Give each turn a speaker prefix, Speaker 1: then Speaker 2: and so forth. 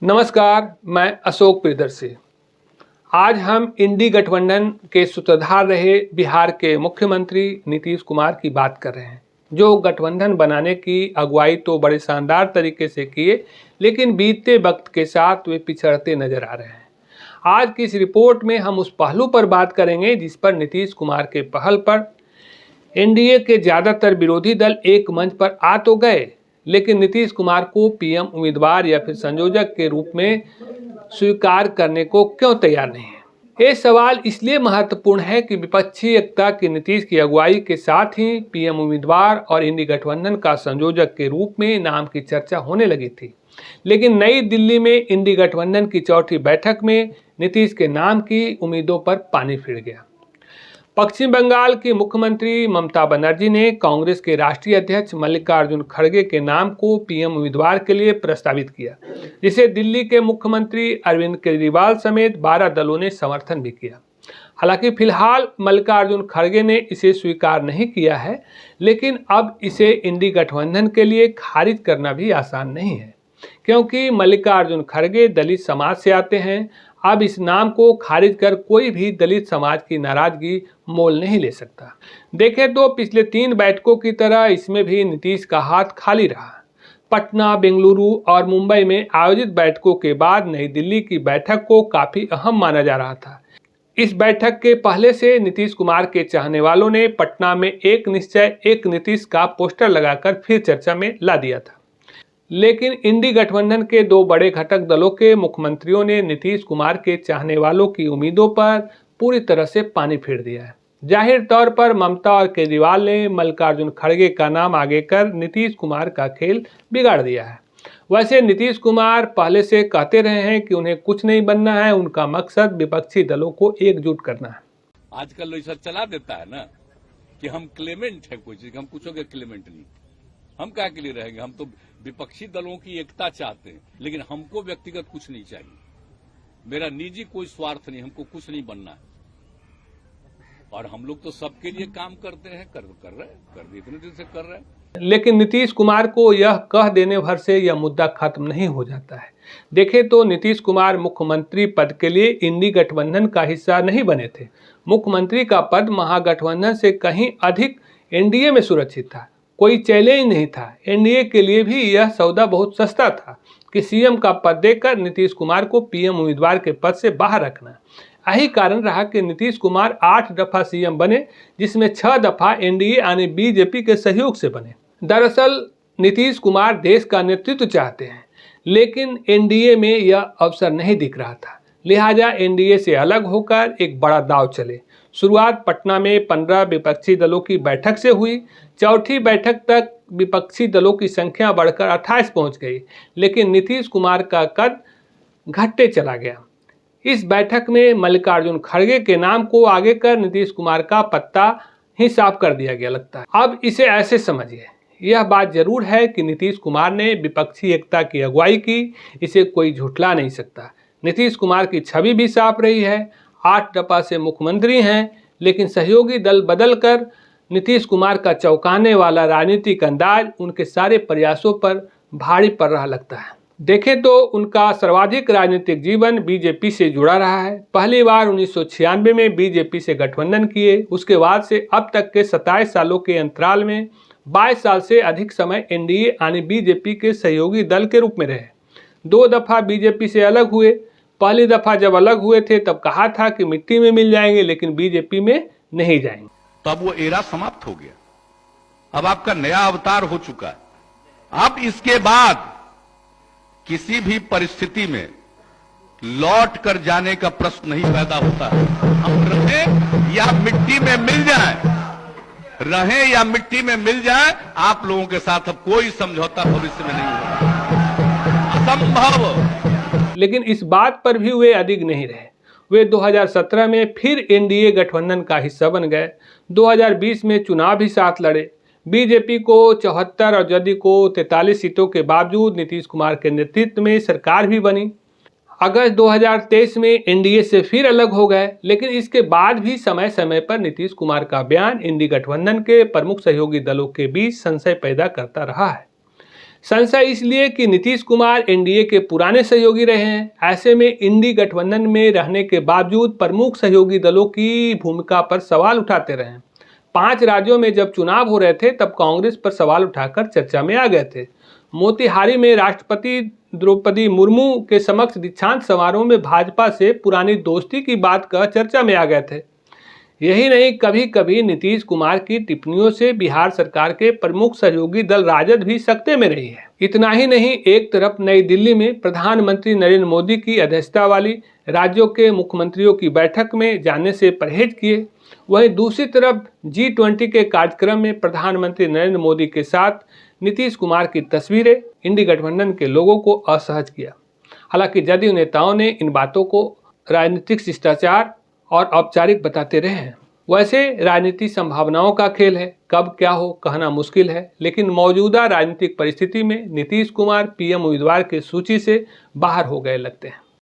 Speaker 1: नमस्कार, मैं अशोक प्रियदर्शी। आज हम इंडी गठबंधन के सूत्रधार रहे बिहार के मुख्यमंत्री नीतीश कुमार की बात कर रहे हैं, जो गठबंधन बनाने की अगुवाई तो बड़े शानदार तरीके से किए, लेकिन बीतते वक्त के साथ वे पिछड़ते नजर आ रहे हैं। आज की इस रिपोर्ट में हम उस पहलू पर बात करेंगे जिस पर नीतीश कुमार के पहल पर एनडीए के ज्यादातर विरोधी दल एक मंच पर आ तो गए, लेकिन नीतीश कुमार को पीएम उम्मीदवार या फिर संयोजक के रूप में स्वीकार करने को क्यों तैयार नहीं है। ये सवाल इसलिए महत्वपूर्ण है कि विपक्षी एकता की नीतीश की अगुवाई के साथ ही पीएम उम्मीदवार और इंडी गठबंधन का संयोजक के रूप में नाम की चर्चा होने लगी थी, लेकिन नई दिल्ली में इंडी गठबंधन की चौथी बैठक में नीतीश के नाम की उम्मीदों पर पानी फिर गया। पश्चिम बंगाल की मुख्यमंत्री ममता बनर्जी ने कांग्रेस के राष्ट्रीय अध्यक्ष मल्लिकार्जुन खड़गे के नाम को पीएम उम्मीदवार के लिए प्रस्तावित किया, जिसे दिल्ली के मुख्यमंत्री अरविंद केजरीवाल समेत 12 दलों ने समर्थन भी किया। हालांकि फिलहाल मल्लिकार्जुन खड़गे ने इसे स्वीकार नहीं किया है, लेकिन अब इसे इंडी गठबंधन के लिए खारिज करना भी आसान नहीं है, क्योंकि मल्लिकार्जुन खड़गे दलित समाज से आते हैं। अब इस नाम को खारिज कर कोई भी दलित समाज की नाराजगी मोल नहीं ले सकता। देखें तो पिछले 3 बैठकों की तरह इसमें भी नीतीश का हाथ खाली रहा। पटना, बेंगलुरु और मुंबई में आयोजित बैठकों के बाद नई दिल्ली की बैठक को काफी अहम माना जा रहा था। इस बैठक के पहले से नीतीश कुमार के चाहने वालों ने पटना में एक निश्चय एक नीतीश का पोस्टर लगाकर फिर चर्चा में ला दिया था, लेकिन इंडी गठबंधन के 2 बड़े घटक दलों के मुख्यमंत्रियों ने नीतीश कुमार के चाहने वालों की उम्मीदों पर पूरी तरह से पानी फेर दिया है। जाहिर तौर पर ममता और केजरीवाल ने मल्लिकार्जुन खड़गे का नाम आगे कर नीतीश कुमार का खेल बिगाड़ दिया है। वैसे नीतीश कुमार पहले से कहते रहे हैं कि उन्हें कुछ नहीं बनना है, उनका मकसद विपक्षी दलों को एकजुट करना है।
Speaker 2: आजकल ऐसा चला देता है ना कि हम क्लेमेंट है कोई चीज, हम कुछ क्लेमेंट नहीं, हम क्या के लिए रहेंगे। हम तो विपक्षी दलों की एकता चाहते हैं, लेकिन हमको व्यक्तिगत कुछ नहीं चाहिए। मेरा निजी कोई स्वार्थ नहीं, हमको कुछ नहीं बनना है। और हम लोग तो सबके लिए काम करते हैं, कर रहे इतने दिन से कर रहे हैं।
Speaker 1: लेकिन नीतीश कुमार को यह कह देने भर से यह मुद्दा खत्म नहीं हो जाता है। देखें तो नीतीश कुमार मुख्यमंत्री पद के लिए इंडी गठबंधन का हिस्सा नहीं बने थे। मुख्यमंत्री का पद महागठबंधन से कहीं अधिक एनडीए में सुरक्षित था, कोई चैलेंज नहीं था। एनडीए के लिए भी यह सौदा बहुत सस्ता था कि सीएम का पद देकर नीतीश कुमार को पीएम उम्मीदवार के पद से बाहर रखना। यही कारण रहा कि नीतीश कुमार 8 दफा सीएम बने, जिसमें 6 दफा एनडीए यानी बीजेपी के सहयोग से बने। दरअसल नीतीश कुमार देश का नेतृत्व चाहते हैं, लेकिन एनडीए में यह अवसर नहीं दिख रहा था, लिहाजा एनडीए से अलग होकर एक बड़ा दांव चले। शुरुआत पटना में 15 विपक्षी दलों की बैठक से हुई। चौथी बैठक तक विपक्षी दलों की संख्या बढ़कर 28 पहुंच गई, लेकिन नीतीश कुमार का कद घटते चला गया। इस बैठक में मल्लिकार्जुन खड़गे के नाम को आगे कर नीतीश कुमार का पत्ता ही साफ कर दिया गया लगता है। अब इसे ऐसे समझिए, यह बात जरूर है कि नीतीश कुमार ने विपक्षी एकता की अगुवाई की, इसे कोई झुठला नहीं सकता। नीतीश कुमार की छवि भी साफ रही है, 8 दफा से मुख्यमंत्री हैं, लेकिन सहयोगी दल बदल कर नीतीश कुमार का चौंकाने वाला राजनीतिक अंदाज उनके सारे प्रयासों पर भारी पड़ रहा लगता है। देखें तो उनका सर्वाधिक राजनीतिक जीवन बीजेपी से जुड़ा रहा है। पहली बार 1996 में बीजेपी से गठबंधन किए, उसके बाद से अब तक के 27 सालों के अंतराल में 22 साल से अधिक समय एनडीए यानी बीजेपी के सहयोगी दल के रूप में रहे। 2 दफा बीजेपी से अलग हुए। पहली दफा जब अलग हुए थे तब कहा था कि मिट्टी में मिल जाएंगे, लेकिन बीजेपी में नहीं जाएंगे।
Speaker 2: तो अब वो एरा समाप्त हो गया, अब आपका नया अवतार हो चुका है। अब इसके बाद किसी भी परिस्थिति में लौट कर जाने का प्रश्न नहीं पैदा होता। हम रहें या मिट्टी में मिल जाए, रहें या मिट्टी में मिल जाए, आप लोगों के साथ अब कोई समझौता भविष्य में नहीं होगा, असंभव।
Speaker 1: लेकिन इस बात पर भी वे अडिग नहीं रहे। वे 2017 में फिर एनडीए गठबंधन का हिस्सा बन गए। 2020 में चुनाव भी साथ लड़े। बीजेपी को 74 और जदयू को 43 सीटों के बावजूद नीतीश कुमार के नेतृत्व में सरकार भी बनी। अगस्त 2023 में एनडीए से फिर अलग हो गए, लेकिन इसके बाद भी समय समय पर नीतीश कुमार का बयान इंडी गठबंधन के प्रमुख सहयोगी दलों के बीच संशय पैदा करता रहा है। संशय इसलिए कि नीतीश कुमार एनडीए के पुराने सहयोगी रहे हैं। ऐसे में इंडी गठबंधन में रहने के बावजूद प्रमुख सहयोगी दलों की भूमिका पर सवाल उठाते रहे। 5 राज्यों में जब चुनाव हो रहे थे तब कांग्रेस पर सवाल उठाकर चर्चा में आ गए थे। मोतिहारी में राष्ट्रपति द्रौपदी मुर्मू के समक्ष दीक्षांत समारोह में भाजपा से पुरानी दोस्ती की बात कह चर्चा में आ गए थे। यही नहीं, कभी कभी नीतीश कुमार की टिप्पणियों से बिहार सरकार के प्रमुख सहयोगी दल राजद भी सकते में रही है। इतना ही नहीं, एक तरफ नई दिल्ली में प्रधानमंत्री नरेंद्र मोदी की अध्यक्षता वाली राज्यों के मुख्यमंत्रियों की बैठक में जाने से परहेज किए, वहीं दूसरी तरफ G20 के कार्यक्रम में प्रधानमंत्री नरेंद्र मोदी के साथ नीतीश कुमार की तस्वीरें इंडी गठबंधन के लोगों को असहज किया। हालांकि जदयू नेताओं ने इन बातों को राजनीतिक शिष्टाचार और औपचारिक बताते रहे हैं। वैसे राजनीति संभावनाओं का खेल है, कब क्या हो कहना मुश्किल है, लेकिन मौजूदा राजनीतिक परिस्थिति में नीतीश कुमार पीएम उम्मीदवार की सूची से बाहर हो गए लगते हैं।